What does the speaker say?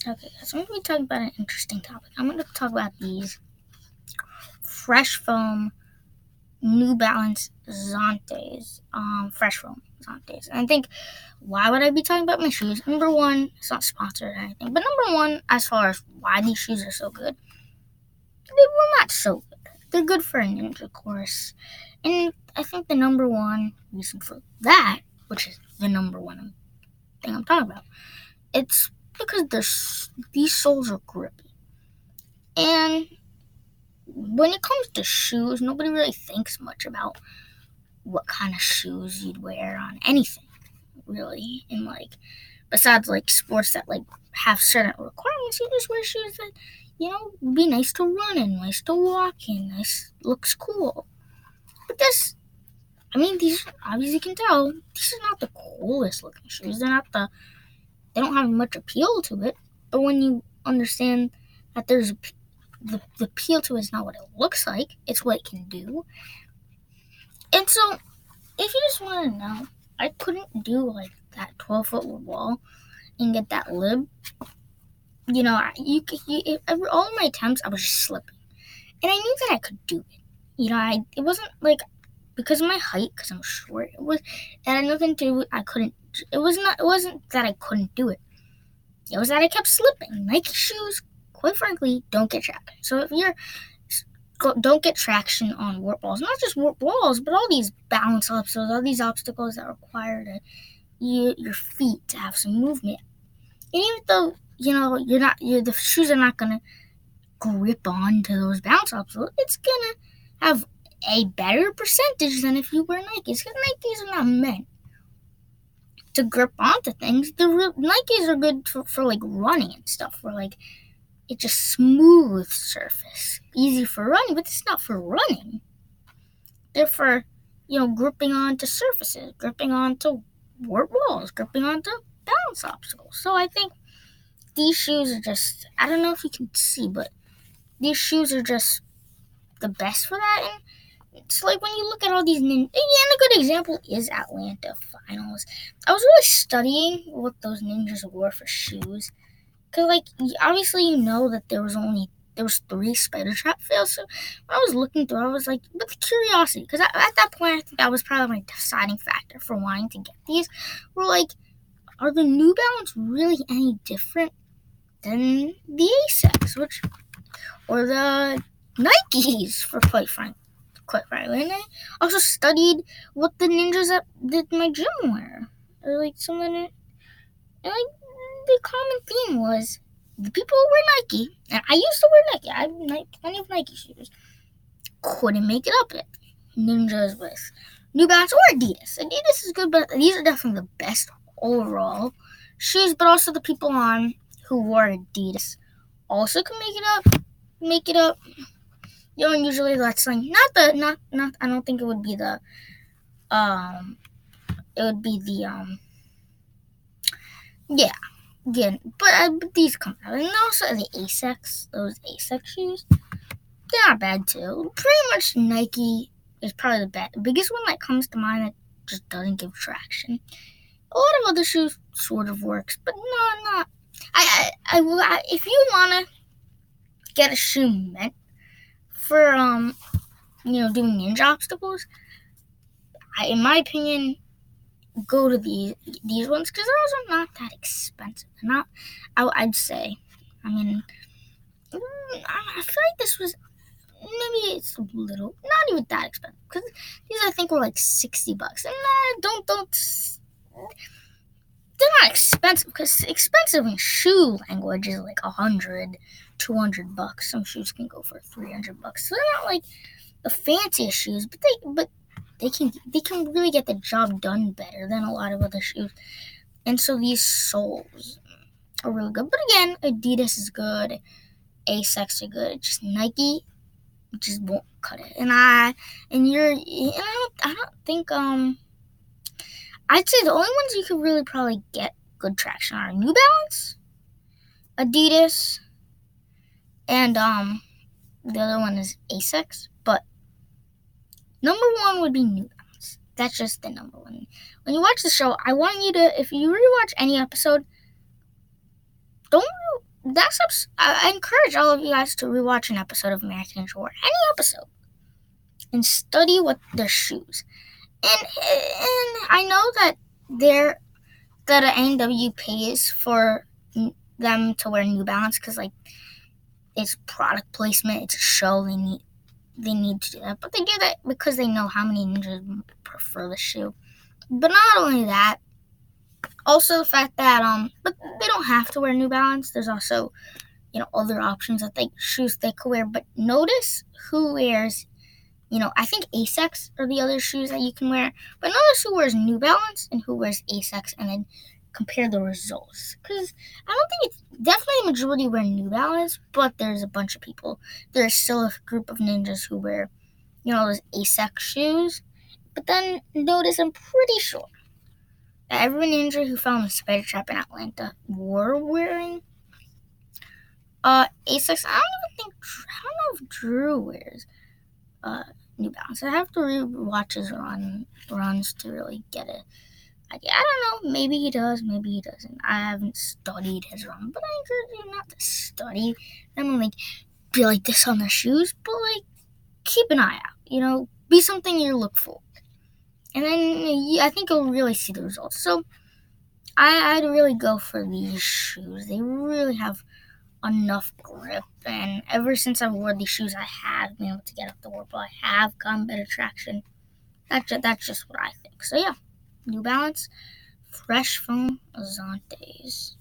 Okay, so I'm going to be talking about an interesting topic. I'm going to talk about these fresh foam New Balance Zontes. Fresh foam Zontes. And I think, why would I be talking about my shoes? Number one, it's not sponsored or anything, but number one, as far as why these shoes are so good, they were not so good. They're good for a ninja course. And I think the number one reason for that, which is the number one thing I'm talking about, it's because these soles are grippy. And when it comes to shoes, nobody really thinks much about what kind of shoes you'd wear on anything, really. And besides sports that have certain requirements, you just wear shoes that be nice to run in, nice to walk in, nice, looks cool. But these, obviously you can tell, these are not the coolest looking shoes. They don't have much appeal to it. But when you understand that the appeal to it is not what it looks like, it's what it can do. And so, if you just want to know, I couldn't do that 12-foot wall and get that lib. All of my attempts, I was just slipping. And I knew that I could do it. It wasn't because of my height, because I'm short. It had nothing to do with it wasn't that I couldn't do it. It was that I kept slipping. Nike shoes, quite frankly, don't get traction. So don't get traction on warp walls. Not just warp walls, but all these balance obstacles, all these obstacles that require your feet to have some movement. And even though the shoes are not gonna grip onto those bounce obstacles, it's gonna have a better percentage than if you wear Nikes, because Nikes are not meant to grip onto things. Nikes are good for running and stuff, where it's just smooth surface, easy for running, but it's not for running. They're for gripping onto surfaces, gripping onto warp walls, gripping onto balance obstacles. So I think these shoes are just, I don't know if you can see, but these shoes are just the best for that. And it's when you look at all these ninjas, and a good example is Atlanta Finals. I was really studying what those ninjas wore for shoes, because obviously that there was 3 spider trap fails. So when I was looking through, I was with curiosity, because at that point I think that was probably my deciding factor for wanting to get these. Were are the New Balance really any different than the Asics, or the Nikes, for quite frankly. And I also studied what the ninjas that did my gym wear. Some of the, the common theme was the people who wear Nike, and I used to wear Nike. I have plenty of Nike shoes. Couldn't make it up yet. Ninjas with New Balance or Adidas. Adidas is good, but these are definitely the best overall shoes. But also the people who wore Adidas also can make it up. Usually that's not I don't think it would be the it would be the but these come out. And also the those Asics shoes, they're not bad too. Pretty much Nike is probably the biggest one that comes to mind that just doesn't give traction. A lot of other shoes sort of works, but no, not. If you wanna get a shoe meant for doing ninja obstacles, in my opinion, go to these ones, because they're also not that expensive. Not, I'd say. I feel like this was, maybe it's a little, not even that expensive, because these I think were $60. And they're not expensive, because expensive in shoe language is $100, $200. Some shoes can go for $300. So they're not the fanciest shoes, but they can really get the job done better than a lot of other shoes. And so these soles are really good. But again, Adidas is good, Asics are good. Just Nike just won't cut it. And I don't think I'd say the only ones you could really probably get good traction are New Balance, Adidas, and the other one is Asics. But number one would be New Balance. That's just the number one. When you watch the show, I want you to, if you rewatch any episode, don't I encourage all of you guys to rewatch an episode of American Ninja Warrior, any episode, and study what their shoes. And I know that the ANW pays for them to wear New Balance because like it's product placement, it's a show, they need to do that, but they do that because they know how many ninjas prefer the shoe. But not only that, also the fact that but they don't have to wear New Balance. There's also other options that shoes they could wear. But notice who wears. I think Asics are the other shoes that you can wear, but notice who wears New Balance and who wears Asics, and then compare the results. Because I don't think it's definitely the majority wear New Balance, but there's a bunch of people. There's still a group of ninjas who wear, those Asics shoes. But then notice, I'm pretty sure that every ninja who found the spider trap in Atlanta were wearing Asics. I don't know if Drew wears New Balance. I have to rewatch his runs to really get it. I don't know. Maybe he does. Maybe he doesn't. I haven't studied his run, but I encourage you not to study them and be like this on their shoes, but keep an eye out. Be something you look for, and then I think you'll really see the results. So I'd really go for these shoes. They really have enough grip, and ever since I've worn these shoes, I have been able to get up the warp. I have gotten better traction. That's just what I think. So yeah, New Balance Fresh Foam Azantes.